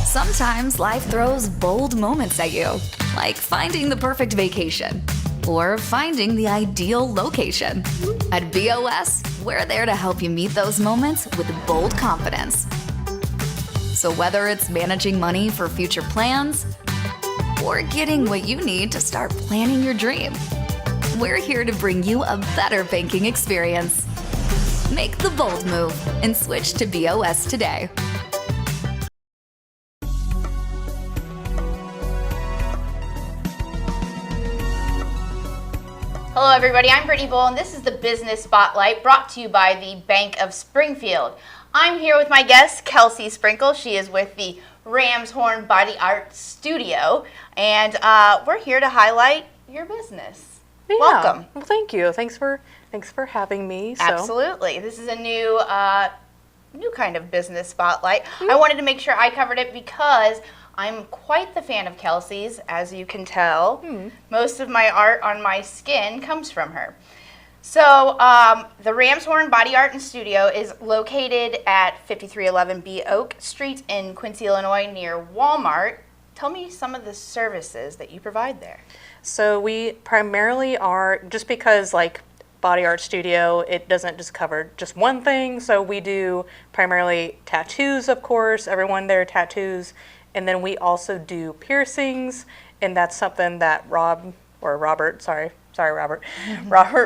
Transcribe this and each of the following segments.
Sometimes life throws bold moments at you, like finding the perfect vacation or finding the ideal location. At BOS, we're there to help you meet those moments with bold confidence. So whether it's managing money for future plans or getting what you need to start planning your dream, we're here to bring you a better banking experience. Make the bold move and switch to BOS today. Hello everybody, I'm Brittany Bull and this is the Business Spotlight brought to you by the Bank of Springfield. I'm here with my guest, Kelsey Sprinkle. She is with the Ramshorn Body Art Studio and we're here to highlight your business. Yeah. Welcome. Well, thank you. Thanks for having me. Absolutely. This is a new kind of business spotlight. I wanted to make sure I covered it because I'm quite the fan of Kelsey's, as you can tell. Most of my art on my skin comes from her. So the Ramshorn Body Art and Studio is located at 5311 B Oak Street in Quincy, Illinois, near Walmart. Tell me some of the services that you provide there. So we primarily are, just because like Body Art Studio, it doesn't just cover just one thing. So we do primarily tattoos, of course, everyone there tattoos. And then we also do piercings, and that's something that Robert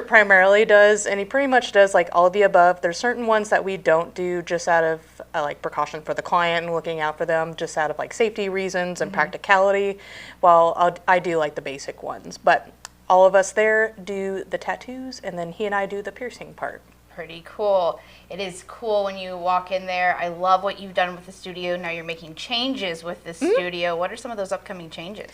primarily does, and he pretty much does like all of the above. There's certain ones that we don't do just out of like precaution for the client and looking out for them, just out of like safety reasons and practicality, while I do like the basic ones. But all of us there do the tattoos, and then he and I do the piercing part. Pretty cool. It is cool when you walk in there. I love what you've done with the studio. Now you're making changes with the studio. What are some of those upcoming changes?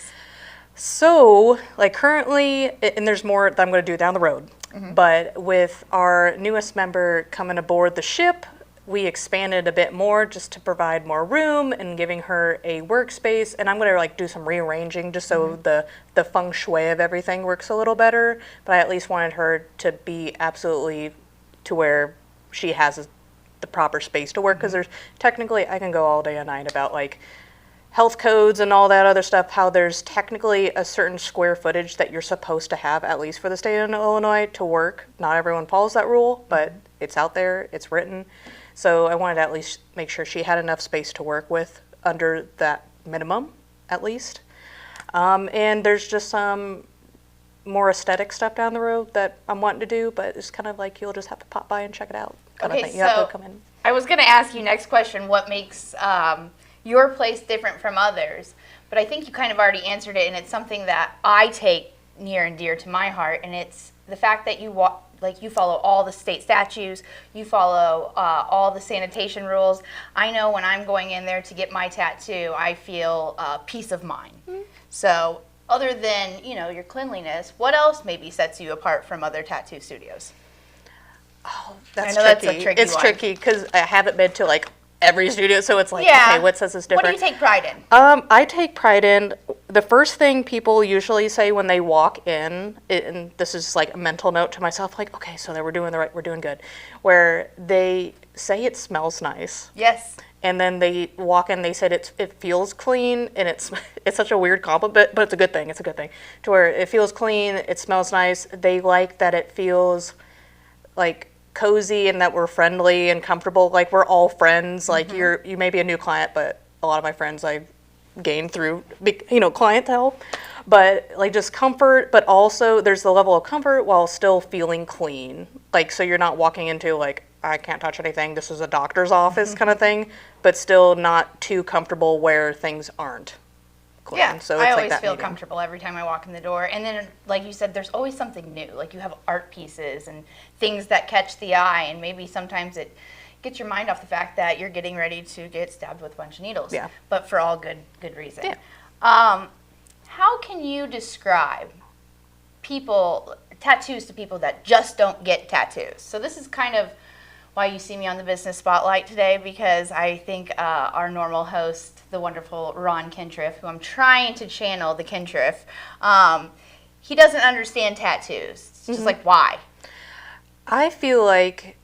So, like currently, and there's more that I'm going to do down the road, but with our newest member coming aboard the ship, we expanded a bit more just to provide more room and giving her a workspace. And I'm going to like do some rearranging just so the feng shui of everything works a little better. But I at least wanted her to be absolutely to where she has the proper space to work, because there's technically, I can go all day and night about like health codes and all that other stuff, how there's technically a certain square footage that you're supposed to have, at least for the state of Illinois, to work. Not everyone follows that rule, but it's out there, it's written. So I wanted to at least make sure she had enough space to work with under that minimum, at least. And there's just some more aesthetic stuff down the road that I'm wanting to do, but it's kind of like you'll just have to pop by and check it out. Okay, You have to come in. I was going to ask you next question, what makes your place different from others? But I think you kind of already answered it, and it's something that I take near and dear to my heart, and it's the fact that you follow all the state statutes, you follow all the sanitation rules. I know when I'm going in there to get my tattoo, I feel peace of mind. So other than, your cleanliness, what else maybe sets you apart from other tattoo studios? Oh, that's I know tricky. That's a tricky it's one. Tricky because I haven't been to like every studio, so it's like, Yeah. okay, what says it's different? What do you take pride in? I take pride in the first thing people usually say when they walk in, and this is like a mental note to myself, like, okay, so that we're doing good, where they say it smells nice. Yes. And then they walk in, they said it feels clean, and it's such a weird compliment, but it's a good thing. It's a good thing to where it feels clean, it smells nice. They like that it feels like cozy and that we're friendly and comfortable. Like we're all friends. Like you may be a new client, but a lot of my friends I gained through clientele. But like just comfort, but also there's the level of comfort while still feeling clean. Like so you're not walking into like, I can't touch anything, this is a doctor's office kind of thing, but still not too comfortable where things aren't clean. Yeah, So I it's always like feel medium. comfortable every time I walk in the door. And then, like you said, there's always something new. Like you have art pieces and things that catch the eye, and maybe sometimes it gets your mind off the fact that you're getting ready to get stabbed with a bunch of needles. Yeah. But for all good reason. Yeah. How can you describe tattoos to people that just don't get tattoos? So this is kind of why you see me on the Business Spotlight today, because I think our normal host, the wonderful Ron Kintriff, who I'm trying to channel the Kintriff, he doesn't understand tattoos. It's just like, why? I feel like,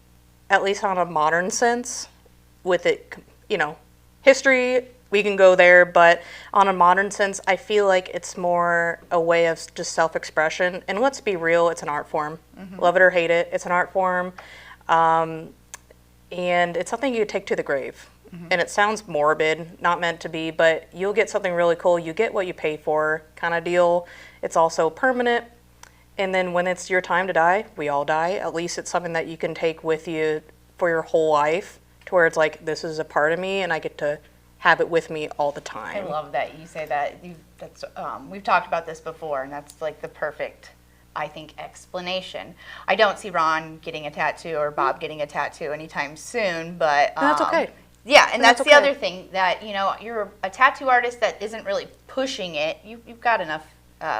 at least on a modern sense, with it, history we can go there, but on a modern sense, I feel like it's more a way of just self-expression. And let's be real, it's an art form. Love it or hate it, it's an art form. And it's something you take to the grave. And it sounds morbid, not meant to be, but you'll get something really cool. You get what you pay for kind of deal. It's also permanent. And then when it's your time to die, we all die. At least it's something that you can take with you for your whole life, to where it's like, this is a part of me and I get to have it with me all the time. I love that you say that. We've talked about this before, and that's like the perfect, I think, explanation. I don't see Ron getting a tattoo or Bob getting a tattoo anytime soon, but that's okay. Yeah, and that's okay. the other thing, that you're a tattoo artist that isn't really pushing it. You've got enough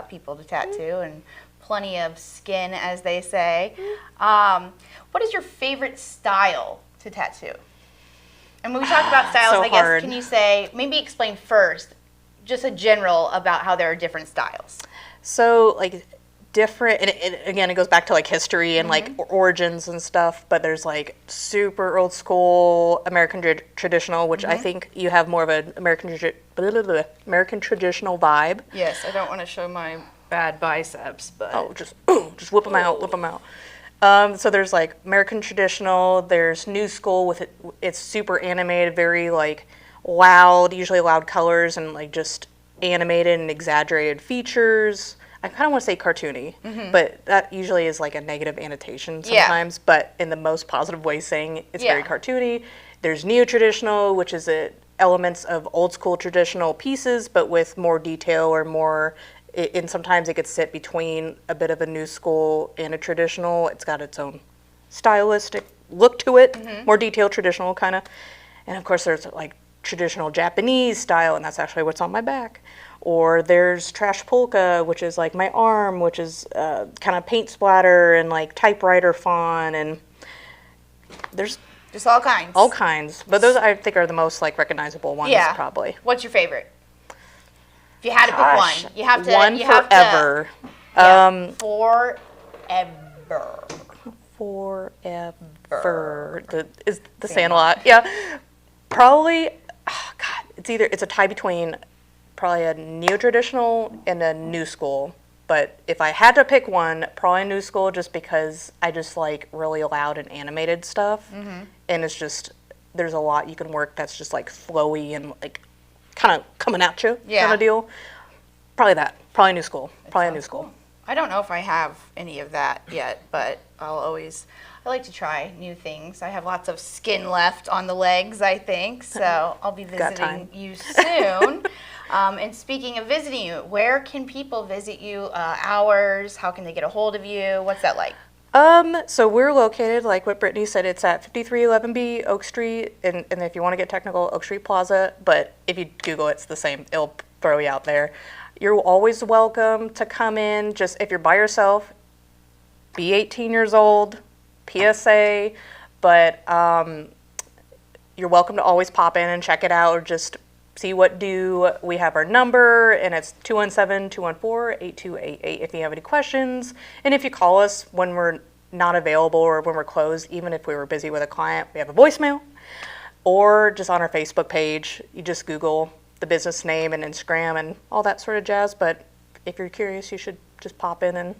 people to tattoo and plenty of skin, as they say. What is your favorite style to tattoo? And when we talk about styles, So I guess, hard. can you say, maybe explain first, just a general about how there are different styles? So, like, different, and again, it goes back to, like, history and, like, origins and stuff, but there's, like, super old school American traditional, which I think you have more of an American traditional vibe. Yes, I don't want to show my bad biceps, but... Oh, just whip them out, whip them out. So there's, like, American traditional, there's new school with it's super animated, very, like, loud, usually loud colors, and, like, just animated and exaggerated features. I kind of want to say cartoony, but that usually is like a negative annotation sometimes, but in the most positive way, saying it's very cartoony. There's neo-traditional, which is elements of old school traditional pieces, but with more detail or more, and sometimes it could sit between a bit of a new school and a traditional. It's got its own stylistic look to it, more detailed traditional kind of. And of course there's like traditional Japanese style, and that's actually what's on my back. Or there's trash polka, which is like my arm, which is kind of paint splatter and like typewriter font, and there's just all kinds. all kinds. But those I think are the most like recognizable ones, probably. What's your favorite? If you had to pick one, you have to. One you have forever. Forever. Forever. Is the Sandlot? Yeah. Probably. Oh God, it's a tie between probably a neo-traditional and a new school. But if I had to pick one, probably new school, just because I just like really loud and animated stuff. And it's just, there's a lot you can work that's just like flowy and like kind of coming at you kind of deal. Probably that. Probably new school. Probably a new school. Cool. I don't know if I have any of that yet, but I like to try new things. I have lots of skin left on the legs, I think, so I'll be visiting you soon. And speaking of visiting you, where can people visit you? Hours? How can they get a hold of you? What's that like? So we're located, like what Brittany said, it's at 5311B Oak Street, and if you want to get technical, Oak Street Plaza, but if you Google it, it's the same. It'll throw you out there. You're always welcome to come in. Just if you're by yourself, be 18 years old, PSA, but you're welcome to always pop in and check it out, or just see what do. We have our number, and it's 217-214-8288 if you have any questions. And if you call us when we're not available or when we're closed, even if we were busy with a client, we have a voicemail. Or just on our Facebook page, you just Google the business name and Instagram and all that sort of jazz. But if you're curious, you should just pop in and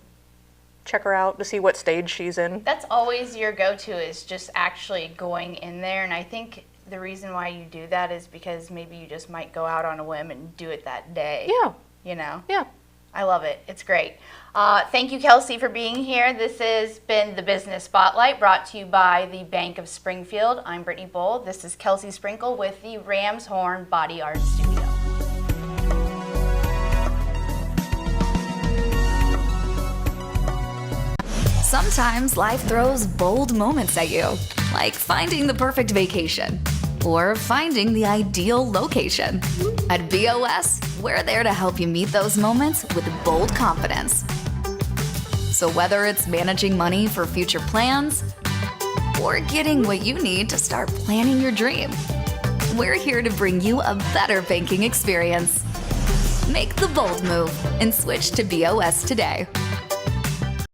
check her out to see what stage she's in. That's always your go-to, is just actually going in there, and I think the reason why you do that is because maybe you just might go out on a whim and do it that day. Yeah. You know? Yeah. I love it. It's great. Thank you, Kelsey, for being here. This has been the Business Spotlight, brought to you by the Bank of Springfield. I'm Brittany Bull. This is Kelsey Sprinkle with the Ram's Horn Body Art Studio. Sometimes life throws bold moments at you, like finding the perfect vacation or finding the ideal location. At BOS, we're there to help you meet those moments with bold confidence. So whether it's managing money for future plans or getting what you need to start planning your dream, we're here to bring you a better banking experience. Make the bold move and switch to BOS today.